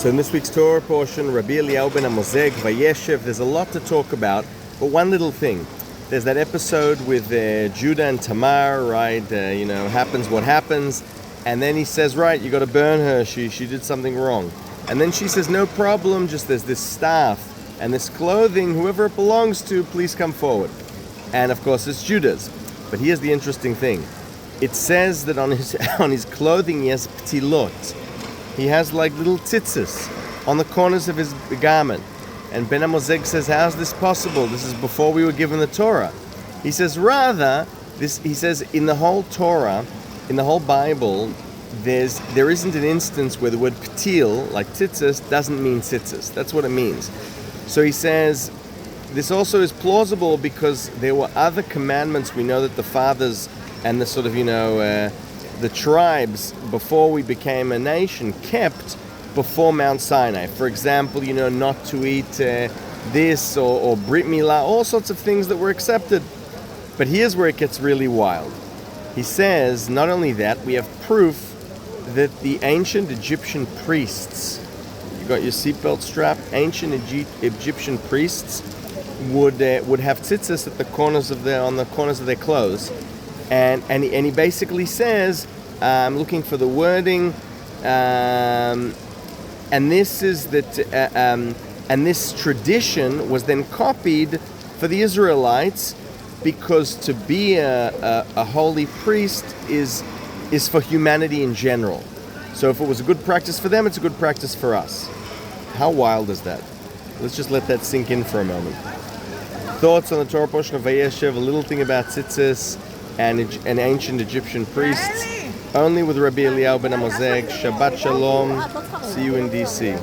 So in this week's Torah portion, Rabbi Eliyahu Benamozeg, Vayeshev, there's a lot to talk about, but one little thing. There's that episode with Judah and Tamar, right? Happens what happens. And then he says, right, you got to burn her. She did something wrong. And then she says, no problem, just there's this staff and this clothing, whoever it belongs to, please come forward. And of course, it's Judah's. But here's the interesting thing. It says that on his clothing he has ptilot. He has like little tzitzis on the corners of his garment. And Benamozeg says, how's this possible? This is before we were given the Torah. He says, he says in the whole Torah, in the whole Bible, there isn't an instance where the word ptil, like tzitzis, doesn't mean tzitzis. That's what it means. So he says, this also is plausible because there were other commandments. We know that the fathers and the sort of, the tribes before we became a nation kept before Mount Sinai. For example, not to eat this or Brit Milah, all sorts of things that were accepted. But here's where it gets really wild. He says, not only that, we have proof that the ancient Egyptian priests, you got your seatbelt strap, ancient Egyptian priests would have tzitzis at the corners of their clothes. And he basically says, I'm looking for the wording, and this is that, and this tradition was then copied for the Israelites, because to be a holy priest is for humanity in general. So if it was a good practice for them, it's a good practice for us. How wild is that? Let's just let that sink in for a moment. Thoughts on the Torah portion of Vayeshev, a little thing about tzitzis and ancient Egyptian priests, only with Rabbi Eliyahu Benamozeg. Shabbat Shalom. See you in DC.